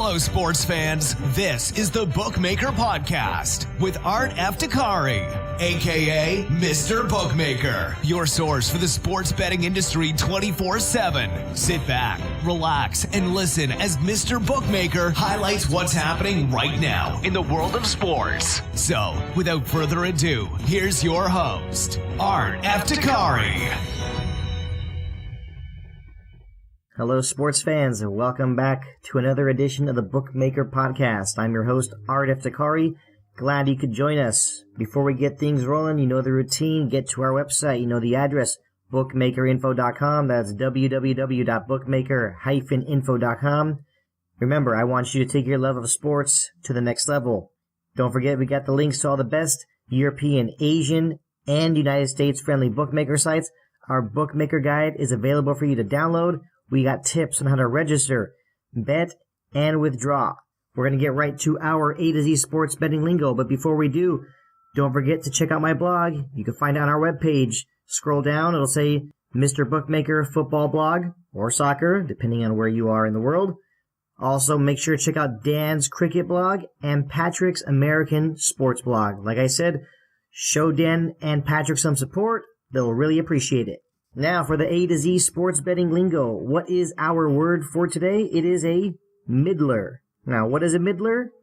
Hello, sports fans. This is the Bookmaker Podcast with Art Eftekhari, a.k.a. Mr. Bookmaker, your source for the sports betting industry 24/7. Sit back, relax, and listen as Mr. Bookmaker highlights what's happening right now in the world of sports. So, without further ado, here's your host, Art Eftekhari. Hello, sports fans, and welcome back to another edition of the Bookmaker Podcast. I'm your host, Art Eftekhari. Glad you could join us. Before we get things rolling, you know the routine. Get to our website. You know the address, bookmakerinfo.com. That's www.bookmaker-info.com. Remember, I want you to take your love of sports to the next level. Don't forget, we got the links to all the best European, Asian, and United States friendly bookmaker sites. Our bookmaker guide is available for you to download. We got tips on how to register, bet, and withdraw. We're going to get right to our A to Z sports betting lingo, but before we do, don't forget to check out my blog. You can find it on our webpage. Scroll down, it'll say Mr. Bookmaker Football Blog, or Soccer, depending on where you are in the world. Also, make sure to check out Dan's Cricket Blog and Patrick's American Sports Blog. Like I said, show Dan and Patrick some support. They'll really appreciate it. Now, for the A to Z sports betting lingo, what is our word for today? It is a middler. Now, what is a middler?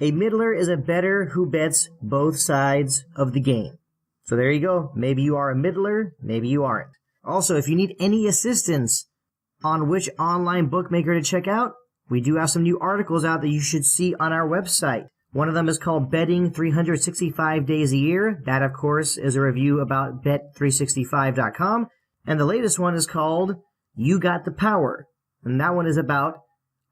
A middler is a bettor who bets both sides of the game. So there you go. Maybe you are a middler, maybe you aren't. Also, if you need any assistance on which online bookmaker to check out, we do have some new articles out that you should see on our website. One of them is called Betting 365 Days a Year. That, of course, is a review about bet365.com. And the latest one is called You Got the Power. And that one is about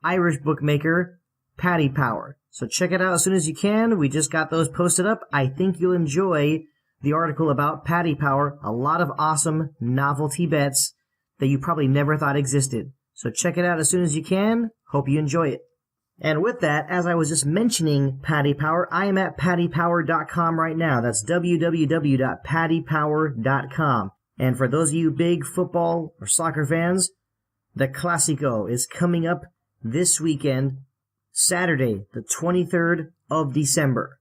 Irish bookmaker Paddy Power. So check it out as soon as you can. We just got those posted up. I think you'll enjoy the article about Paddy Power. A lot of awesome novelty bets that you probably never thought existed. So check it out as soon as you can. Hope you enjoy it. And with that, as I was just mentioning Paddy Power, I am at paddypower.com right now. That's www.paddypower.com. And for those of you big football or soccer fans, the Clasico is coming up this weekend, Saturday, the 23rd of December.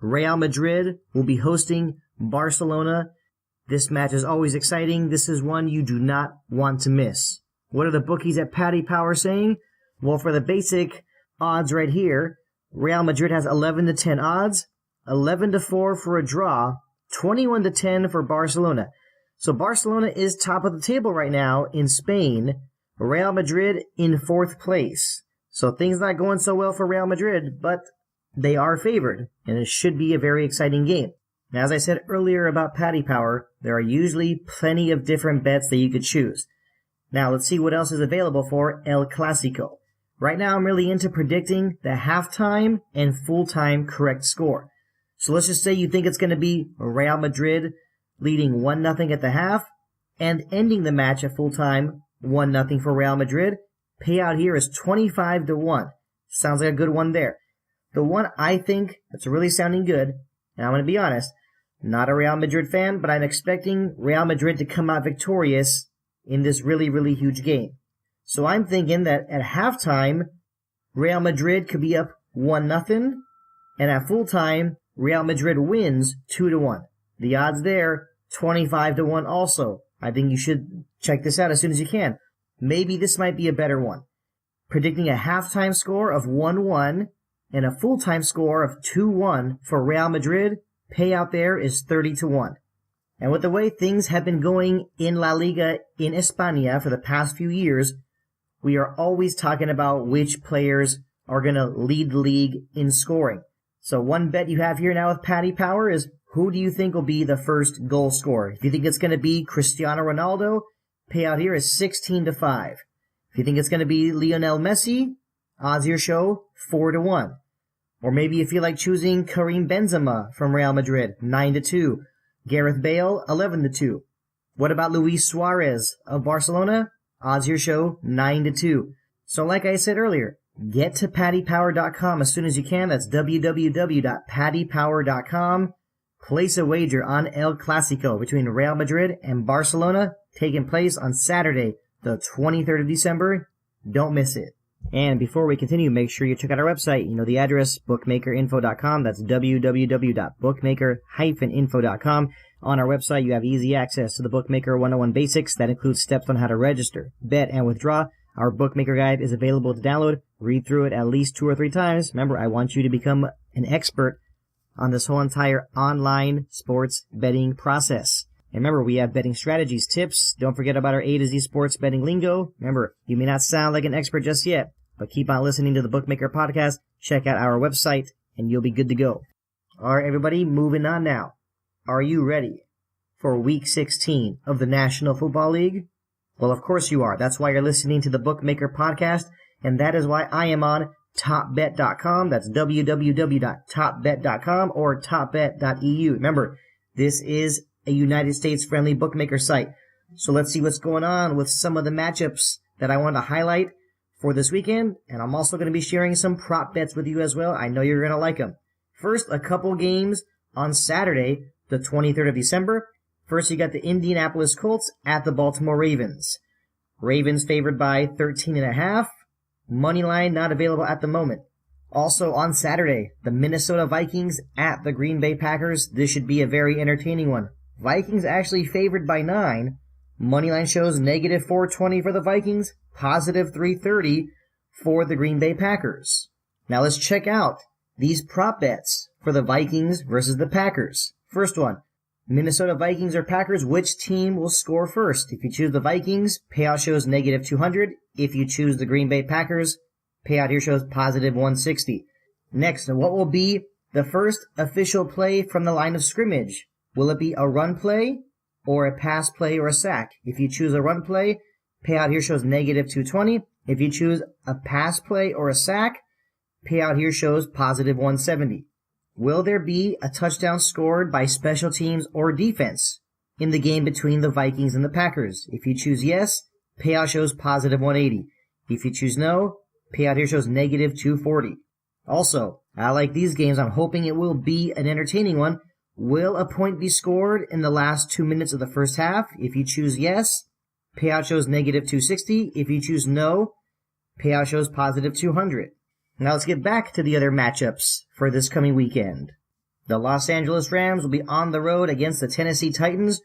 Real Madrid will be hosting Barcelona. This match is always exciting. This is one you do not want to miss. What are the bookies at Paddy Power saying? Well, for the basic odds right here, Real Madrid has 11-10 odds, 11-4 for a draw, 21-10 for Barcelona. So Barcelona is top of the table right now in Spain. Real Madrid in fourth place. So things not going so well for Real Madrid, but they are favored, and it should be a very exciting game. Now, as I said earlier about Paddy Power, there are usually plenty of different bets that you could choose. Now, let's see what else is available for El Clasico. Right now, I'm really into predicting the halftime and full-time correct score. So let's just say you think it's going to be Real Madrid leading 1-0 at the half, and ending the match at full time 1-0 for Real Madrid. Payout here is 25-1. Sounds like a good one there. The one I think that's really sounding good, and I'm going to be honest, not a Real Madrid fan, but I'm expecting Real Madrid to come out victorious in this really, really huge game. So I'm thinking that at halftime, Real Madrid could be up 1-0, and at full time, Real Madrid wins 2-1. The odds there, 25-1 also. I think you should check this out as soon as you can. Maybe this might be a better one. Predicting a halftime score of 1-1 and a full-time score of 2-1 for Real Madrid, payout there is 30-1. And with the way things have been going in La Liga in España for the past few years, we are always talking about which players are going to lead the league in scoring. So one bet you have here now with Paddy Power is, who do you think will be the first goal scorer? If you think it's going to be Cristiano Ronaldo, payout here is 16-5. If you think it's going to be Lionel Messi, odds here show 4-1. Or maybe you feel like choosing Karim Benzema from Real Madrid, 9-2. Gareth Bale, 11-2. What about Luis Suarez of Barcelona? Odds here show 9-2. So like I said earlier, get to paddypower.com as soon as you can. That's www.paddypower.com. Place a wager on El Clasico between Real Madrid and Barcelona, taking place on Saturday, the 23rd of December. Don't miss it. And before we continue, make sure you check out our website. You know the address, bookmakerinfo.com. That's www.bookmaker-info.com. On our website, you have easy access to the Bookmaker 101 Basics. That includes steps on how to register, bet, and withdraw. Our Bookmaker Guide is available to download. Read through it at least 2 or 3 times. Remember, I want you to become an expert on this whole entire online sports betting process. And remember, we have betting strategies, tips. Don't forget about our A to Z sports betting lingo. Remember, you may not sound like an expert just yet, but keep on listening to the Bookmaker Podcast. Check out our website, and you'll be good to go. All right, everybody, moving on now. Are you ready for Week 16 of the National Football League? Well, of course you are. That's why you're listening to the Bookmaker Podcast, and that is why I am on topbet.com. That's www.topbet.com or topbet.eu. Remember, this is a United States-friendly bookmaker site. So let's see what's going on with some of the matchups that I want to highlight for this weekend, and I'm also going to be sharing some prop bets with you as well. I know you're going to like them. First, a couple games on Saturday, the 23rd of December. First, you got the Indianapolis Colts at the Baltimore Ravens. Ravens favored by 13.5. Money line not available at the moment. Also on Saturday, the Minnesota Vikings at the Green Bay Packers. This should be a very entertaining one. Vikings actually favored by 9. Moneyline shows negative 420 for the Vikings, positive 330 for the Green Bay Packers. Now let's check out these prop bets for the Vikings versus the Packers. First one, Minnesota Vikings or Packers, which team will score first? If you choose the Vikings, payout shows negative 200. If you choose the Green Bay Packers, payout here shows positive 160. Next, what will be the first official play from the line of scrimmage? Will it be a run play or a pass play or a sack? If you choose a run play, payout here shows negative 220. If you choose a pass play or a sack, payout here shows positive 170. Will there be a touchdown scored by special teams or defense in the game between the Vikings and the Packers? If you choose yes, payout shows positive 180. If you choose no, payout here shows negative 240. Also, I like these games. I'm hoping it will be an entertaining one. Will a point be scored in the last 2 minutes of the first half? If you choose yes, payout shows negative 260. If you choose no, payout shows positive 200. Now let's get back to the other matchups for this coming weekend. The Los Angeles Rams will be on the road against the Tennessee Titans.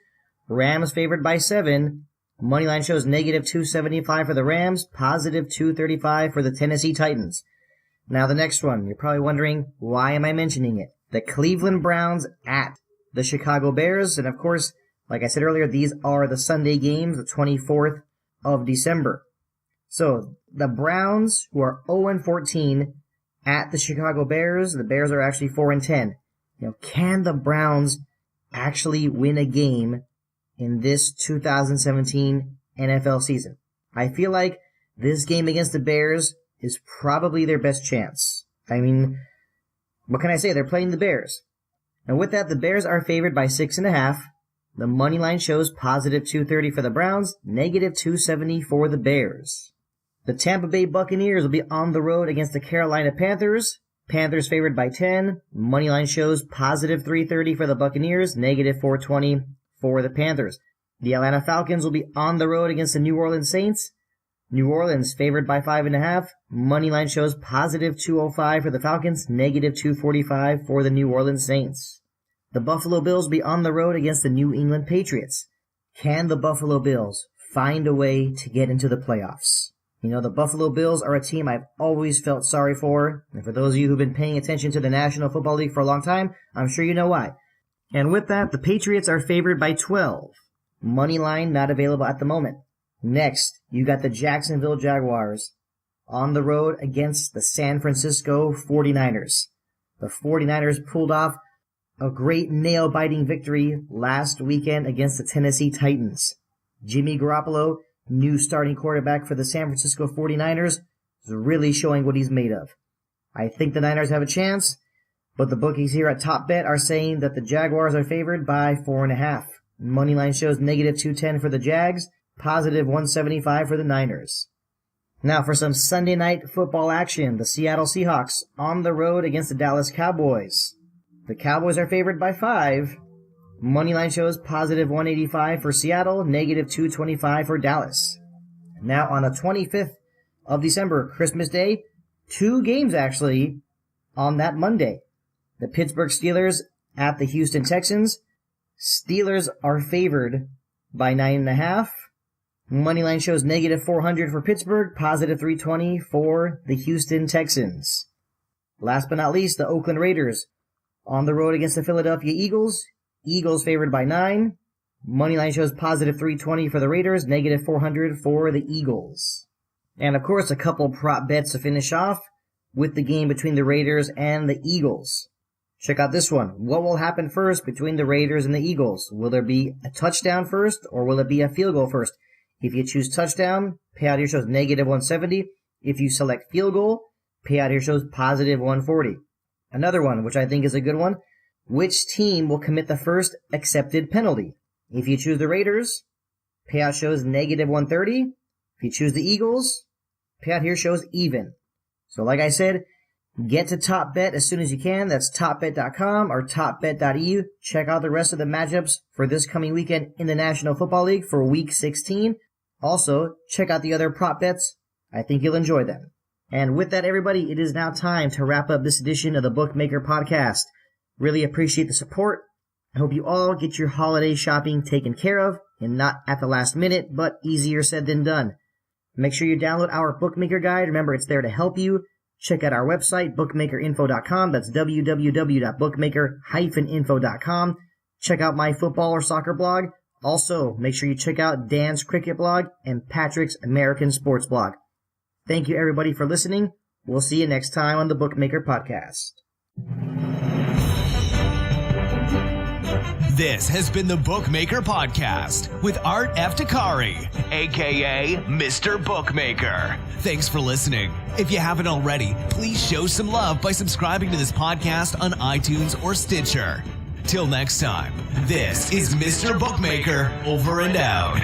Rams favored by 7. Moneyline shows negative 275 for the Rams, positive 235 for the Tennessee Titans. Now the next one, you're probably wondering, why am I mentioning it? The Cleveland Browns at the Chicago Bears. And of course, like I said earlier, these are the Sunday games, the 24th of December. So the Browns, who are 0-14 at the Chicago Bears, the Bears are actually 4-10. Can the Browns actually win a game in this 2017 NFL season? I feel like this game against the Bears is probably their best chance. I mean, what can I say? They're playing the Bears. And with that, the Bears are favored by 6.5. The money line shows positive 230 for the Browns, negative 270 for the Bears. The Tampa Bay Buccaneers will be on the road against the Carolina Panthers. Panthers favored by 10. Money line shows positive 330 for the Buccaneers, negative 420 for the Panthers. The Atlanta Falcons will be on the road against the New Orleans Saints. New Orleans favored by 5.5. Moneyline shows positive 205 for the Falcons, negative 245 for the New Orleans Saints. The Buffalo Bills will be on the road against the New England Patriots. Can the Buffalo Bills find a way to get into the playoffs? The Buffalo Bills are a team I've always felt sorry for. And for those of you who've been paying attention to the National Football League for a long time, I'm sure you know why. And with that, the Patriots are favored by 12. Money line not available at the moment. Next, you got the Jacksonville Jaguars on the road against the San Francisco 49ers. The 49ers pulled off a great nail-biting victory last weekend against the Tennessee Titans. Jimmy Garoppolo, new starting quarterback for the San Francisco 49ers, is really showing what he's made of. I think the Niners have a chance, but the bookies here at Top Bet are saying that the Jaguars are favored by 4.5. Moneyline shows negative 210 for the Jags, positive 175 for the Niners. Now for some Sunday night football action, the Seattle Seahawks on the road against the Dallas Cowboys. The Cowboys are favored by 5. Moneyline shows positive 185 for Seattle, negative 225 for Dallas. Now on the 25th of December, Christmas Day. 2 games, actually, on that Monday. The Pittsburgh Steelers at the Houston Texans. Steelers are favored by 9.5. Moneyline shows negative 400 for Pittsburgh, positive 320 for the Houston Texans. Last but not least, the Oakland Raiders on the road against the Philadelphia Eagles. Eagles favored by 9. Moneyline shows positive 320 for the Raiders, negative 400 for the Eagles. And of course, a couple prop bets to finish off with the game between the Raiders and the Eagles. Check out this one. What will happen first between the Raiders and the Eagles? Will there be a touchdown first, or will it be a field goal first? If you choose touchdown, payout here shows negative 170. If you select field goal, payout here shows positive 140. Another one, which I think is a good one. Which team will commit the first accepted penalty? If you choose the Raiders, payout shows negative 130. If you choose the Eagles, payout here shows even. So like I said, get to Top Bet as soon as you can. That's topbet.com or topbet.eu. Check out the rest of the matchups for this coming weekend in the National Football League for Week 16. Also, check out the other prop bets. I think you'll enjoy them. And with that, everybody, it is now time to wrap up this edition of the Bookmaker Podcast. Really appreciate the support. I hope you all get your holiday shopping taken care of, and not at the last minute, but easier said than done. Make sure you download our Bookmaker Guide. Remember, it's there to help you. Check out our website, bookmakerinfo.com. That's www.bookmaker-info.com. Check out my football or soccer blog. Also, make sure you check out Dan's cricket blog and Patrick's American sports blog. Thank you, everybody, for listening. We'll see you next time on the Bookmaker Podcast. This has been the Bookmaker Podcast with Art Eftekhari, a.k.a. Mr. Bookmaker. Thanks for listening. If you haven't already, please show some love by subscribing to this podcast on iTunes or Stitcher. Till next time, this is Mr. Bookmaker, over and out.